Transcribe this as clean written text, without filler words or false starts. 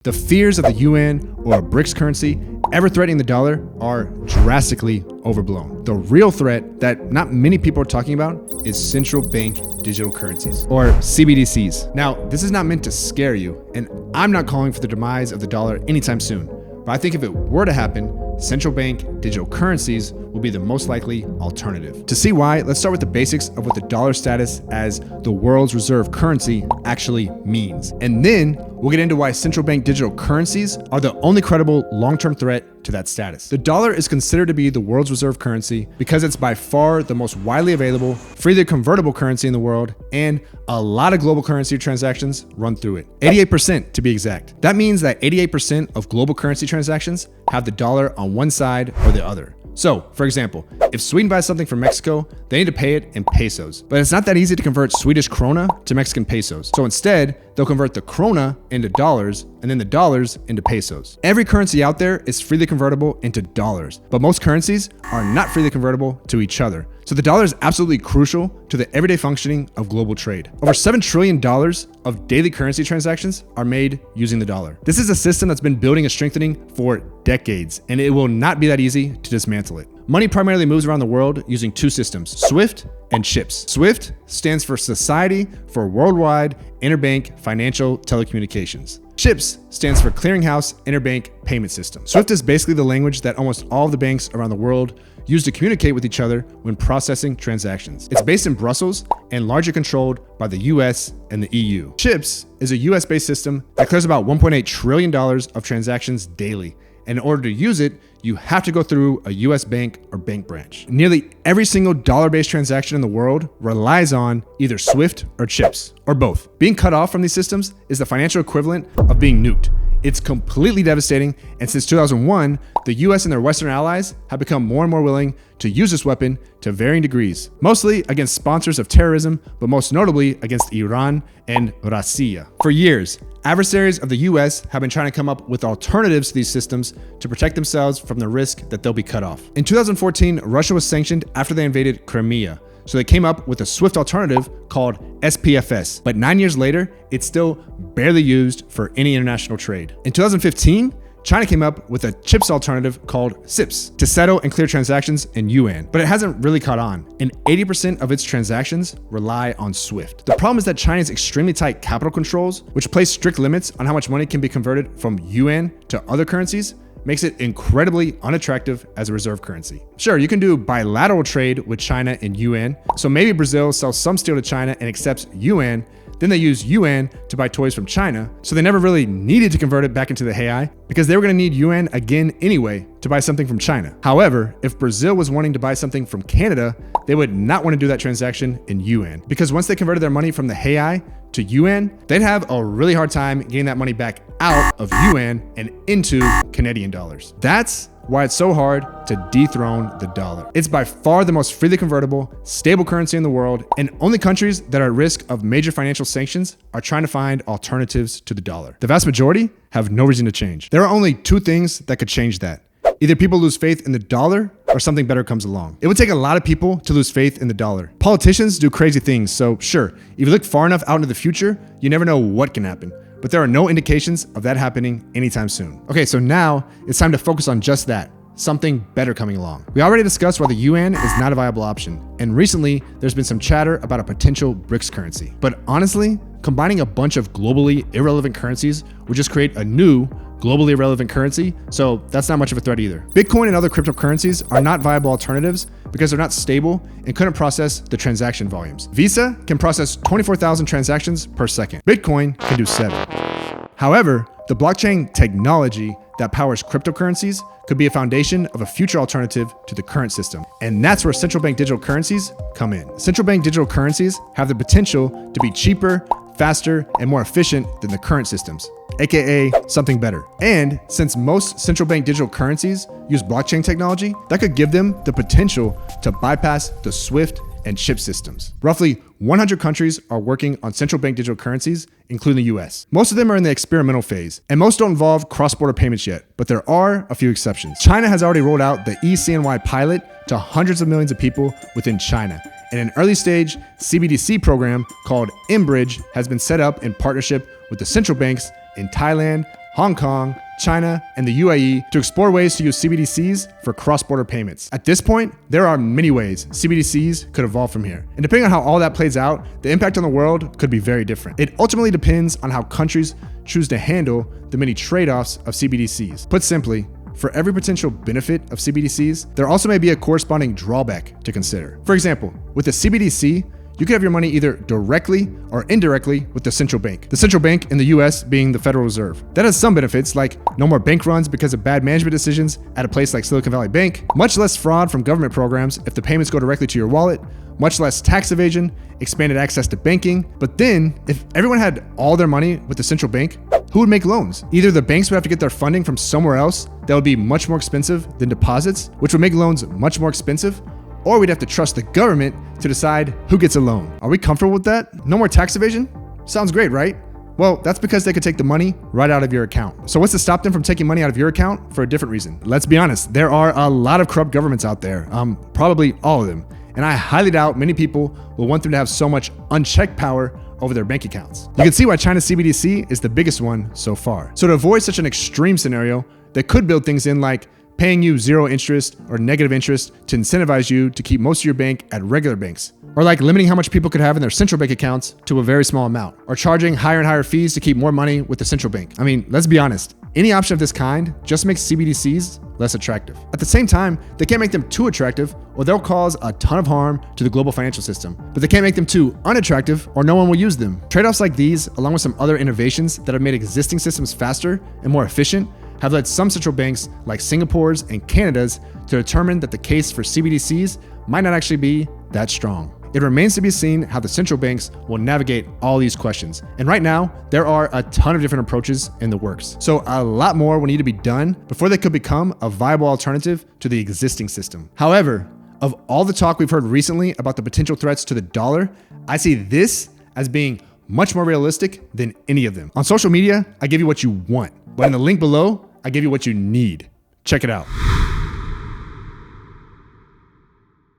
The fears of the Yuan or a BRICS currency ever threatening the dollar are drastically overblown. The real threat that not many people are talking about is central bank digital currencies, or CBDCs. Now, this is not meant to scare you, and I'm not calling for the demise of the dollar anytime soon. But I think if it were to happen, central bank digital currencies will be the most likely alternative. To see why, let's start with the basics of what the dollar status as the world's reserve currency actually means. And then we'll get into why central bank digital currencies are the only credible long-term threat to that status. The dollar is considered to be the world's reserve currency because it's by far the most widely available, freely convertible currency in the world, and a lot of global currency transactions run through it. 88% to be exact. That means that 88% of global currency transactions have the dollar on one side or the other. So, for example, if Sweden buys something from Mexico, they need to pay it in pesos. But it's not that easy to convert Swedish krona to Mexican pesos. So instead, they'll convert the krona into dollars and then the dollars into pesos. Every currency out there is freely convertible into dollars, but most currencies are not freely convertible to each other. So the dollar is absolutely crucial to the everyday functioning of global trade. Over $7 trillion of daily currency transactions are made using the dollar. This is a system that's been building and strengthening for decades, and it will not be that easy to dismantle it. Money primarily moves around the world using two systems, SWIFT and CIPS. SWIFT stands for Society for Worldwide Interbank Financial Telecommunications. CIPS stands for Clearinghouse Interbank Payment System. SWIFT is basically the language that almost all of the banks around the world use to communicate with each other when processing transactions. It's based in Brussels and largely controlled by the US and the EU. CIPS is a US-based system that clears about $1.8 trillion of transactions daily. And in order to use it, you have to go through a US bank or bank branch. Nearly every single dollar-based transaction in the world relies on either SWIFT or CIPS, or both. Being cut off from these systems is the financial equivalent of being nuked. It's completely devastating, and since 2001, the US and their Western allies have become more and more willing to use this weapon to varying degrees, mostly against sponsors of terrorism, but most notably against Iran and Russia. For years, adversaries of the US have been trying to come up with alternatives to these systems to protect themselves from the risk that they'll be cut off. In 2014, Russia was sanctioned after they invaded Crimea. So they came up with a SWIFT alternative called SPFS. But 9 years later, it's still barely used for any international trade. In 2015, China came up with a CIPS alternative called CIPS to settle and clear transactions in Yuan, but it hasn't really caught on, and 80% of its transactions rely on SWIFT. The problem is that China's extremely tight capital controls, which place strict limits on how much money can be converted from Yuan to other currencies, makes it incredibly unattractive as a reserve currency. Sure, you can do bilateral trade with China in Yuan, so maybe Brazil sells some steel to China and accepts Yuan, then they use Yuan to buy toys from China, so they never really needed to convert it back into the Real because they were going to need Yuan again anyway to buy something from China. However, if Brazil was wanting to buy something from Canada, they would not want to do that transaction in Yuan because once they converted their money from the Real to Yuan, they'd have a really hard time getting that money back out of Yuan and into Canadian dollars. That's why it's so hard to dethrone the dollar. It's by far the most freely convertible, stable currency in the world, and only countries that are at risk of major financial sanctions are trying to find alternatives to the dollar. The vast majority have no reason to change. There are only two things that could change that. Either people lose faith in the dollar or something better comes along. It would take a lot of people to lose faith in the dollar. Politicians do crazy things, so sure, if you look far enough out into the future, you never know what can happen. But there are no indications of that happening anytime soon. Okay, so now it's time to focus on just that, something better coming along. We already discussed why the Yuan is not a viable option, and recently there's been some chatter about a potential BRICS currency. But honestly, combining a bunch of globally irrelevant currencies would just create a new globally irrelevant currency, so that's not much of a threat either. Bitcoin and other cryptocurrencies are not viable alternatives because they're not stable and couldn't process the transaction volumes. Visa can process 24,000 transactions per second. Bitcoin can do 7. However, the blockchain technology that powers cryptocurrencies could be a foundation of a future alternative to the current system. And that's where central bank digital currencies come in. Central bank digital currencies have the potential to be cheaper, faster, and more efficient than the current systems, aka something better. And since most central bank digital currencies use blockchain technology, that could give them the potential to bypass the SWIFT and CIPS systems. Roughly 100 countries are working on central bank digital currencies, including the US. Most of them are in the experimental phase, and most don't involve cross-border payments yet, but there are a few exceptions. China has already rolled out the eCNY pilot to hundreds of millions of people within China, and an early stage CBDC program called mBridge has been set up in partnership with the central banks in Thailand, Hong Kong, China, and the UAE to explore ways to use CBDCs for cross-border payments. At this point, there are many ways CBDCs could evolve from here. And depending on how all that plays out, the impact on the world could be very different. It ultimately depends on how countries choose to handle the many trade-offs of CBDCs. Put simply, for every potential benefit of CBDCs, there also may be a corresponding drawback to consider. For example, with a CBDC, you could have your money either directly or indirectly with the central bank. The central bank in the US being the Federal Reserve. That has some benefits like no more bank runs because of bad management decisions at a place like Silicon Valley Bank, much less fraud from government programs if the payments go directly to your wallet, much less tax evasion, expanded access to banking. But then, if everyone had all their money with the central bank, who would make loans? Either the banks would have to get their funding from somewhere else that would be much more expensive than deposits, which would make loans much more expensive, or we'd have to trust the government to decide who gets a loan. Are we comfortable with that? No more tax evasion? Sounds great, right? Well, that's because they could take the money right out of your account. So what's to stop them from taking money out of your account for a different reason? Let's be honest, there are a lot of corrupt governments out there, probably all of them. And I highly doubt many people will want them to have so much unchecked power over their bank accounts. You can see why China's CBDC is the biggest one so far. So to avoid such an extreme scenario, they could build things in like paying you zero interest or negative interest to incentivize you to keep most of your bank at regular banks. Or like limiting how much people could have in their central bank accounts to a very small amount. Or charging higher and higher fees to keep more money with the central bank. I mean, let's be honest. Any option of this kind just makes CBDCs less attractive. At the same time, they can't make them too attractive or they'll cause a ton of harm to the global financial system. But they can't make them too unattractive or no one will use them. Trade-offs like these, along with some other innovations that have made existing systems faster and more efficient, have led some central banks like Singapore's and Canada's to determine that the case for CBDCs might not actually be that strong. It remains to be seen how the central banks will navigate all these questions. And right now, there are a ton of different approaches in the works. So a lot more will need to be done before they could become a viable alternative to the existing system. However, of all the talk we've heard recently about the potential threats to the dollar, I see this as being much more realistic than any of them. On social media, I give you what you want, but in the link below, I give you what you need. Check it out.